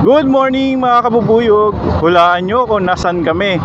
Good morning mga kabubuyog. Hulaan nyo kung nasan kami.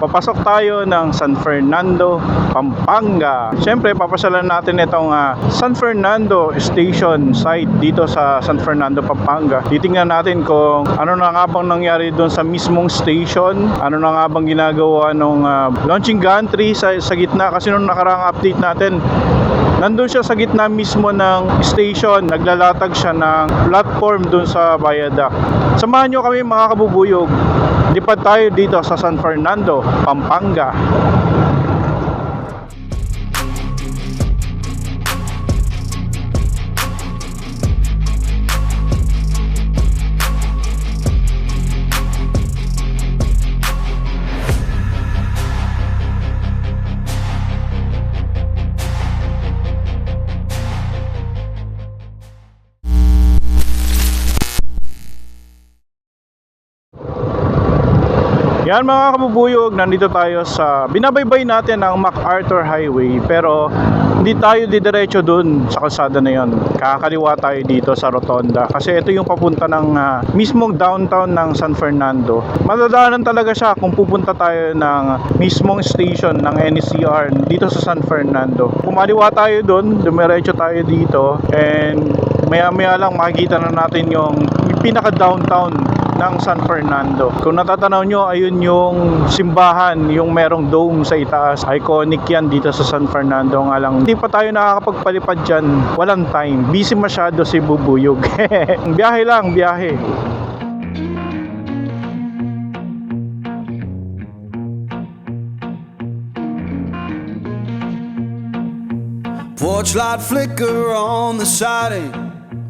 Papasok tayo ng San Fernando, Pampanga. Siyempre papasyalan natin itong San Fernando Station site dito sa San Fernando, Pampanga. Titingnan natin kung ano na nga bang nangyari doon sa mismong station. Ano na nga bang ginagawa ng launching gantry sa gitna. Kasi nung nakarang update natin, nandun siya sa gitna mismo ng station. Naglalatag siya ng platform dun sa viaduct. Samahan nyo kami mga kabubuyog. Lipad tayo dito sa San Fernando, Pampanga. Yan mga kabubuyog, nandito tayo sa binabaybay natin ang MacArthur Highway, pero hindi tayo didiretso dun sa kalsada na yon. Kakaliwa tayo dito sa Rotonda kasi ito yung papunta ng mismong downtown ng San Fernando. Madadaanan talaga siya kung pupunta tayo ng mismong station ng NCR dito sa San Fernando. Kumaliwa tayo dun, dumiretso tayo dito, and maya maya lang makikita na natin yung pinaka downtown ng San Fernando. Kung natatanaw nyo, ayun yung simbahan, yung merong dome sa itaas. Iconic yan dito sa San Fernando. Nga lang, hindi pa tayo nakakapagpalipad dyan. Walang time. Busy masyado si Bubuyog. Biyahe lang, biyahe. Porch light flicker on the siding,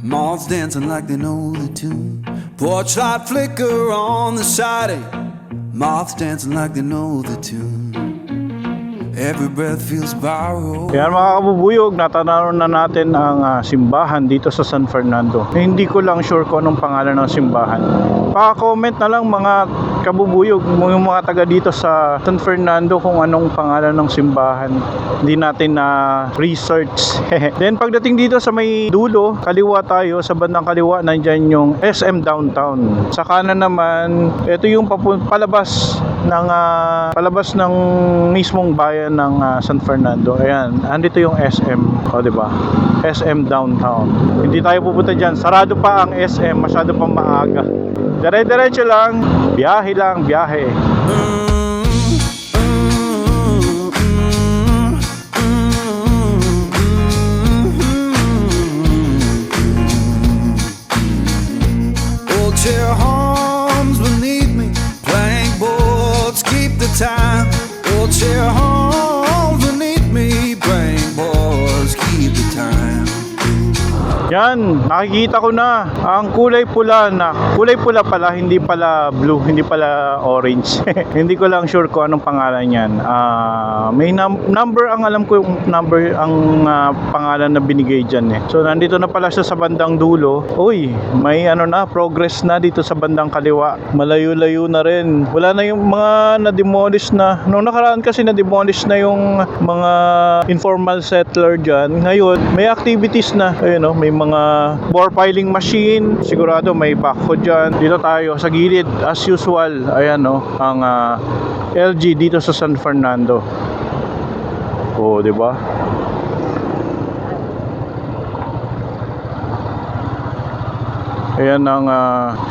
moths dancing like they know the tune. Porch light flicker on the siding, moths dancing like they know the tune. Every breath feels borrowed. Yan mga kabubuyog, natanaw na natin ang simbahan dito sa San Fernando. Hindi ko lang sure kung anong pangalan ng simbahan. Pa-comment na lang mga kabubuyog, yung mga taga dito sa San Fernando kung anong pangalan ng simbahan. Hindi natin na research. Then pagdating dito sa may dulo, kaliwa tayo, sa bandang kaliwa nandyan yung SM Downtown. Sa kanan naman, ito yung palabas ng mismong bayan ng San Fernando. Ayan, andito yung SM, o di ba? SM Downtown. Hindi tayo pupunta diyan. Sarado pa ang SM, masyado pang maaga. Dire-diretso lang, biyahe lang, biyahe. Old chair hums beneath me, plank boards keep the time. Old chair hums beneath me, plank boards keep the time. Yan, nakikita ko na ang kulay pula pala, hindi pala blue, hindi pala orange. Hindi ko lang sure kung anong pangalan yan. May number, ang alam ko yung number, ang pangalan na binigay dyan eh. So nandito na pala siya sa bandang dulo. Uy, may progress na dito sa bandang kaliwa. Malayo-layo na rin. Wala na yung mga na-demolish na. Noong nakaraan kasi na-demolish na yung mga informal settler dyan. Ngayon, may activities na. Ayun, may mga bore piling machine, sigurado may backhoe dyan. Dito tayo sa gilid as usual. Ayan ang LG dito sa San Fernando. Oh, di ba? Ayan ang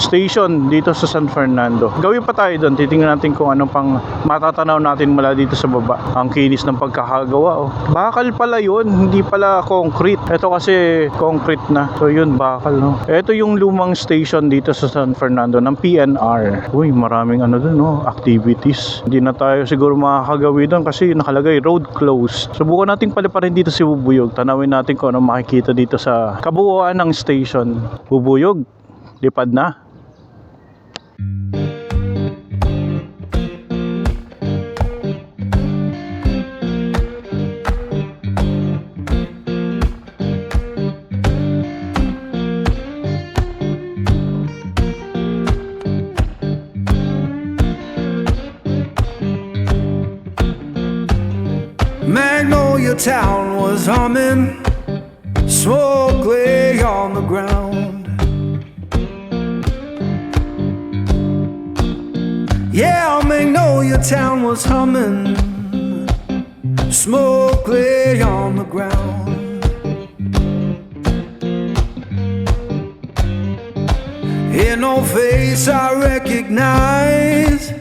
station dito sa San Fernando. Gawin pa tayo doon. Titingnan natin kung anong pang matatanaw natin mula dito sa baba. Ang kinis ng pagkakagawa. Bakal pala yun. Hindi pala concrete. Ito kasi concrete na. So yun, bakal. Ito yung lumang station dito sa San Fernando ng PNR. Uy, maraming doon, activities. Hindi na tayo siguro makakagawi doon kasi nakalagay road closed. Subukan natin paliparin dito si Bubuyog. Tanawin natin kung ano makikita dito sa kabuuan ng station. Bubuyog, lipad na. Magnolia Town was humming, smoke lay on the ground. Yeah, I may know your town was humming, smoke lay on the ground. In no face I recognize,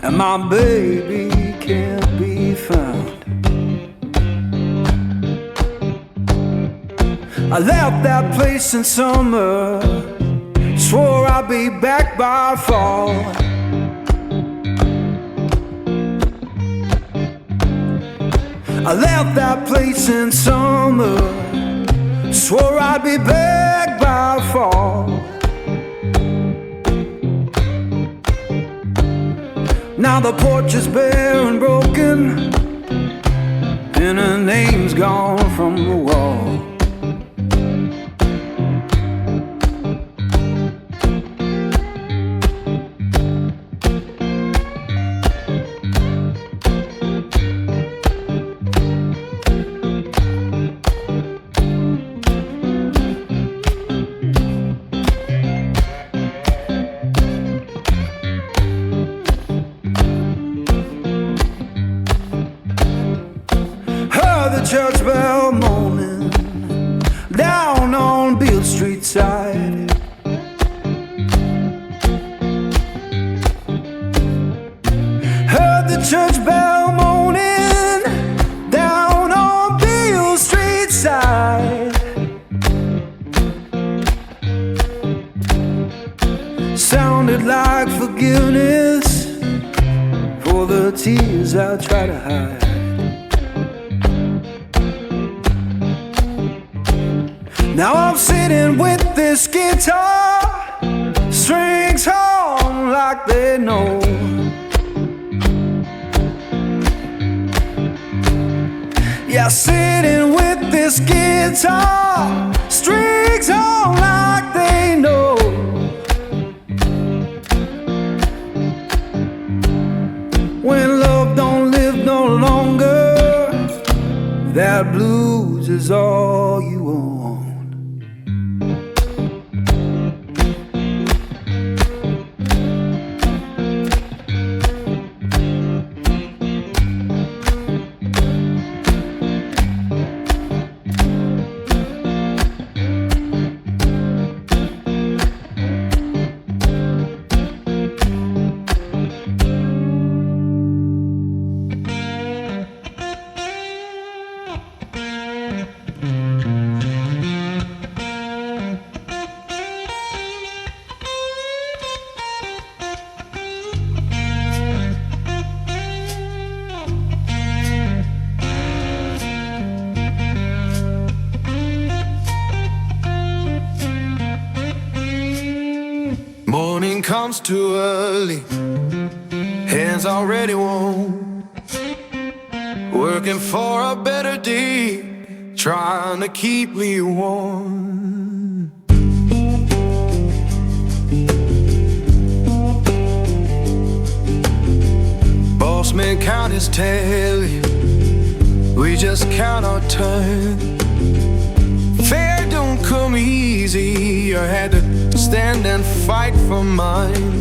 and my baby can't be found. I left that place in summer, swore I'd be back by fall. I left that place in summer, swore I'd be back by fall. Now the porch is bare and broken, and her name's gone from the wall. The church bell moaning down on Beale Street side. Heard the church bell moaning down on Beale Street side. Sounded like forgiveness for the tears I try to hide. Now I'm sitting with this guitar, strings hum like they know. Yeah, sitting with this guitar, strings hum like they know. When love don't live no longer, that blues is all you own. Morning comes too early, hands already warm, working for a better day, trying to keep me warm. Boss man count his tally, we just count our turn. Fair don't come easy, I had to stand and fight for mine.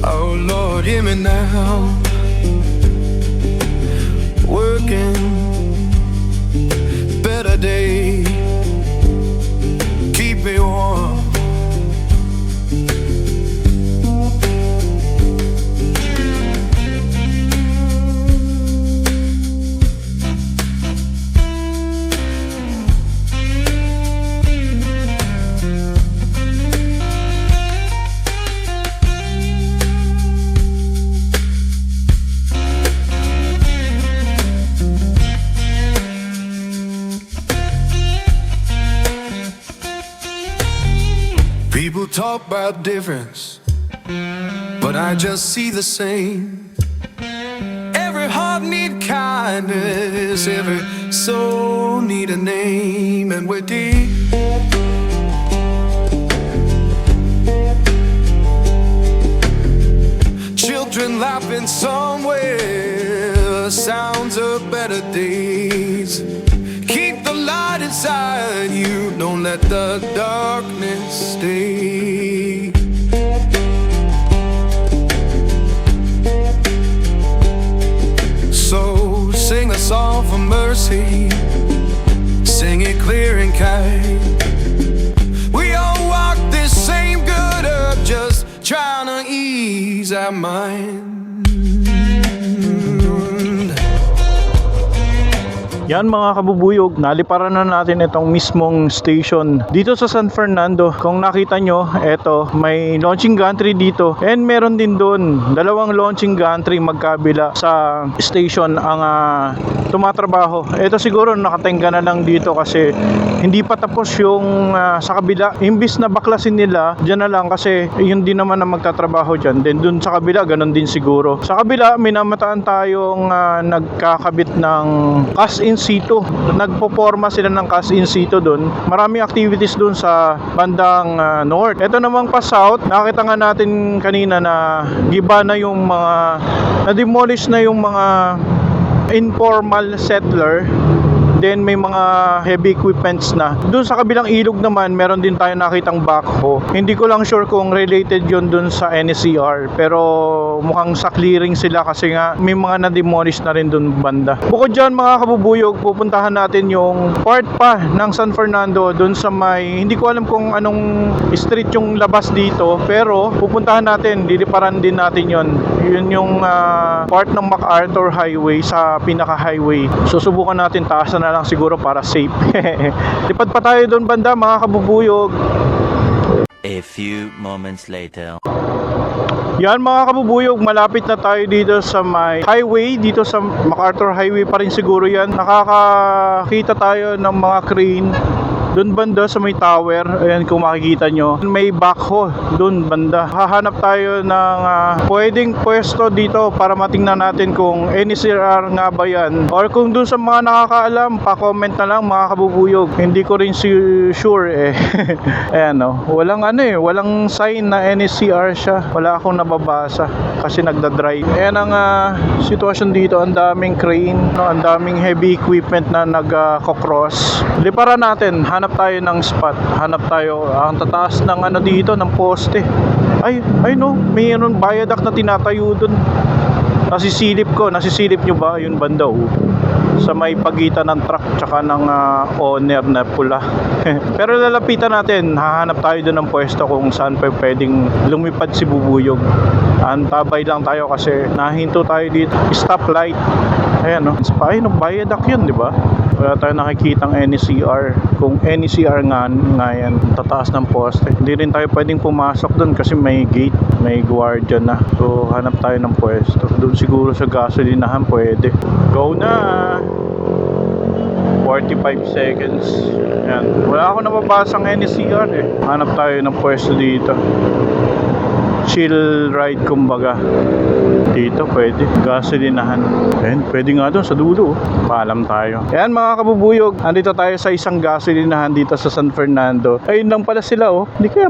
Oh Lord, hear me now. Working better day, keep me warm. People talk about difference, but I just see the same. Every heart need kindness, every soul need a name, and we're deep children laughing somewhere, sounds of better days. Keep the light inside you, don't let the darkness stay. So sing a song for mercy, sing it clear and kind. We all walk this same good earth, just trying to ease our mind. Yan mga kabubuyog, naliparan na natin itong mismong station dito sa San Fernando. Kung nakita nyo, eto, may launching gantry dito and meron din doon, dalawang launching gantry magkabila sa station ang tumatrabaho. Eto siguro nakatingga na lang dito kasi hindi pa tapos yung sa kabila. Imbis na baklasin nila, dyan na lang kasi yun din naman ang magtatrabaho dyan. Then dun sa kabila, ganun din siguro. Sa kabila, minamataan tayong nagkakabit ng cast in situ. Nagpoporma sila ng cast in situ doon. Maraming activities doon sa bandang north. Ito namang pa south, nakita nga natin kanina na giba na yung mga na-demolish na yung mga informal settler. Then may mga heavy equipments na. Doon sa kabilang ilog naman, meron din tayo nakitang backhoe. Hindi ko lang sure kung related yon doon sa NSCR. Pero mukhang sa clearing sila kasi nga may mga na-demolish na rin doon banda. Bukod dyan mga kabubuyog, pupuntahan natin yung part pa ng San Fernando doon sa may, hindi ko alam kung anong street yung labas dito. Pero pupuntahan natin, diliparan din natin yon. Yun yung part ng MacArthur Highway sa pinaka-highway. Susubukan natin taasan na lang siguro para safe. Lipad pa tayo doon banda mga kabubuyog. A few moments later. Yan mga kabubuyog, malapit na tayo dito sa may highway, dito sa MacArthur Highway pa rin siguro yan. Nakakakita tayo ng mga crane doon banda sa may tower. Ayan kung makikita nyo, may backhoe doon banda. Hahanap tayo ng pwedeng pwesto dito para matingnan natin kung NSCR nga ba yan, or kung doon sa mga nakakaalam, pa-comment na lang mga kabubuyog. Hindi ko rin sure eh. Ayan walang walang sign na NSCR siya. Wala akong nababasa kasi nagda-drive. Ayan ang sitwasyon dito. Ang daming crane, ang daming heavy equipment na nag-cross. Liparan natin, hanap tayo ng spot, hanap tayo ang tataas ng dito ng poste. Ay no, mayroon viaduct na tinatayo doon. Nasisilip nyo ba yung banda sa may pagitan ng truck tsaka ng owner na pula. Pero lalapitan natin, hahanap tayo doon ng pwesto kung saan pwedeng lumipad si Bubuyog. Antabay lang tayo kasi nahinto tayo dito, stoplight. Ayan ay viaduct yun, di ba? Wala tayong nakikitang NSCR. Kung NSCR nga yan, tataas ng poste. Hindi rin tayo pwedeng pumasok doon kasi may gate, may guardia na. So hanap tayo ng pwesto. Doon siguro sa gasolinahan pwede. Go na! 45 seconds. Yan. Wala akong nababasang NSCR eh. Hanap tayo ng pwesto dito. Chill ride kumbaga. Dito pwede. Gasolinahan. Ayan, pwede nga doon sa dulo. Paalam tayo. Ayan mga kabubuyog, andito tayo sa isang gasolinahan dito sa San Fernando. Ayun lang pala sila Hindi kaya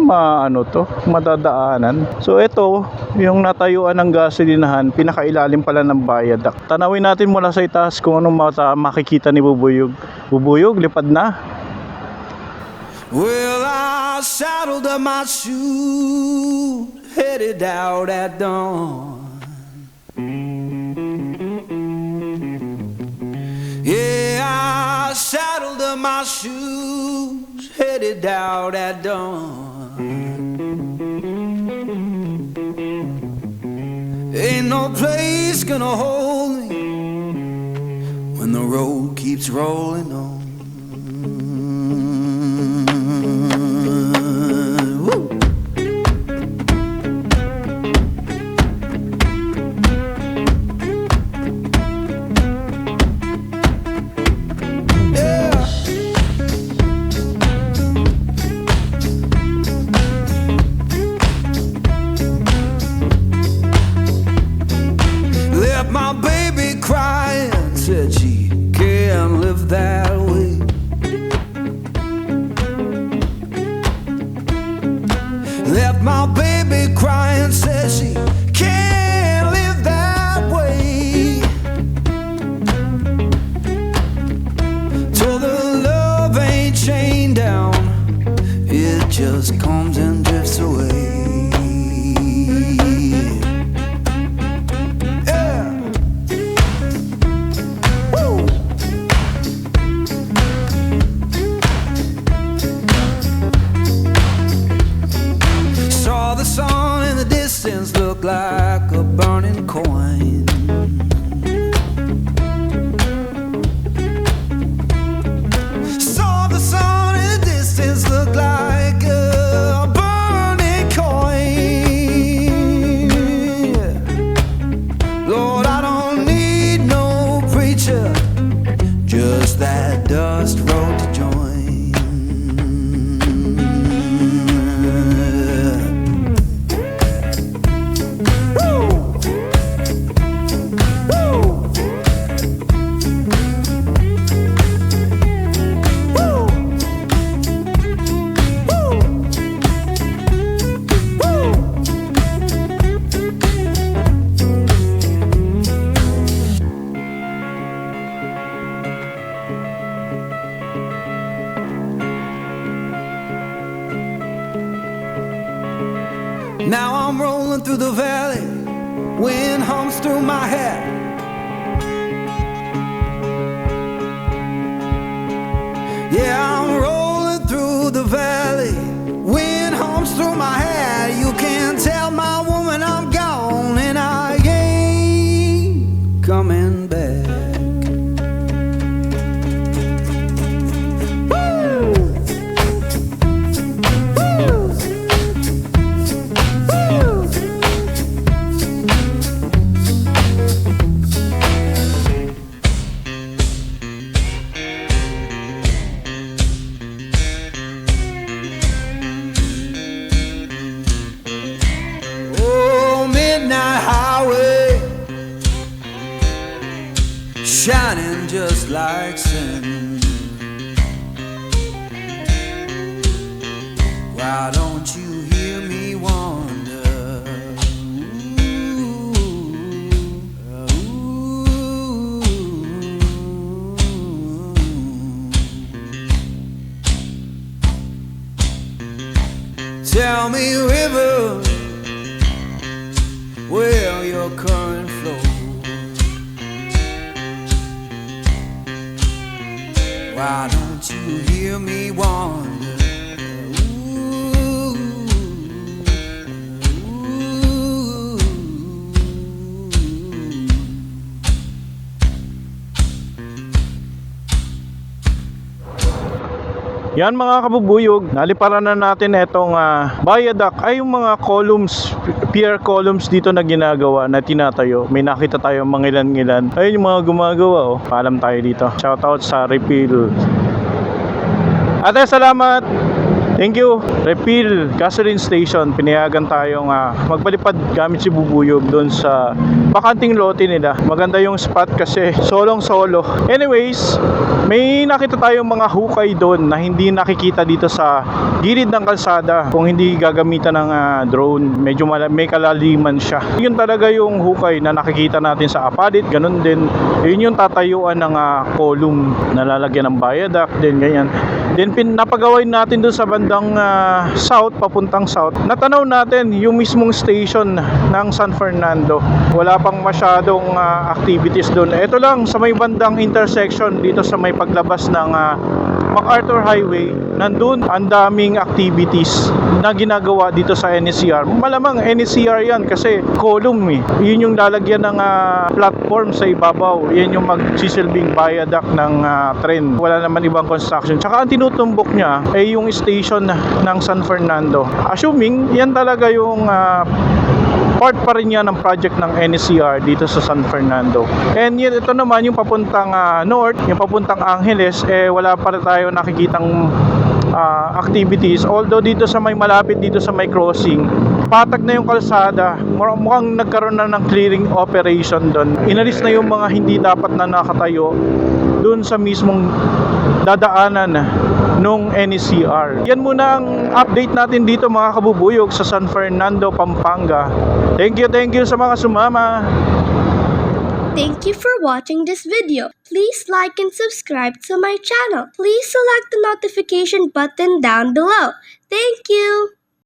madadaanan. So ito, yung natayuan ng gasolinahan, pinakailalim pala ng viaduct. Tanawin natin mula sa itaas kung anong makikita ni Bubuyog. Bubuyog, lipad na. Well, I saddled up my shoes, headed out at dawn. Yeah, I saddled up my shoes, headed out at dawn. Ain't no place gonna hold me when the road keeps rolling on. My baby crying, said she can't live that way. just comes and drifts away. Yeah. Woo. Saw the sun in the distance look like a burning coin. Saw the sun in the distance look like a burning coin. Lord, I don't need no preacher, just that dust road to join. Now I'm rolling through the valley, wind hums through my hair. Yeah, I'm rolling through the valley, wind hums through my hair. You can tell my woman I'm gone and I ain't coming back. Shining just like sin. Why don't you hear me wonder? Tell me, river, where your current flows. Why don't you hear me wonder? Ooh, ooh. Yan mga kabubuyog, naliparan na natin itong viaduct ay yung mga columns, pier columns dito na ginagawa na tinatayo. May nakita tayo mga ilan-ilan. Ayun yung mga gumagawa, oh. Paalam tayo dito. Shoutout sa Refill. Ate, salamat! Thank you, Refill Gasoline Station. Pinayagan tayong magpalipad gamit si Bubuyog doon sa bakanting lote nila. Maganda yung spot kasi solong-solo. Anyways, may nakita tayong mga hukay doon na hindi nakikita dito sa gilid ng kalsada kung hindi gagamitan ng drone. Medyo may kalaliman siya. Yun talaga yung hukay na nakikita natin sa Apalit. Ganun din. Yun yung tatayuan ng column na lalagyan ng viaduct. Then ganyan. Then napagawin natin doon sa bandang south, papuntang south. Natanaw natin yung mismong station ng San Fernando. Wala pang masyadong activities doon. Ito lang sa may bandang intersection dito sa may paglabas ng MacArthur Highway. Nandun ang daming activities na ginagawa dito sa NSCR. Malamang NSCR yan kasi column eh. Yun yung lalagyan ng platform sa ibabaw. Yan yung magsisilbing viaduct ng tren. Wala naman ibang construction. Tsaka ang tinutumbok niya ay yung station ng San Fernando. Assuming yan talaga yung part pa rin yan ng project ng NSCR dito sa San Fernando. And yun, ito naman yung papuntang north, yung papuntang Angeles, wala pa rin tayo nakikitang activities. Although dito sa may malapit dito sa may crossing, patag na yung kalsada. Mukhang nagkaroon na ng clearing operation doon. Inalis na yung mga hindi dapat na nakatayo doon sa mismong dadaanan nung NSCR. Yan muna ang update natin dito mga kabubuyog sa San Fernando, Pampanga. Thank you sa mga sumama. Thank you for watching this video. Please like and subscribe to my channel. Please select the notification button down below. Thank you.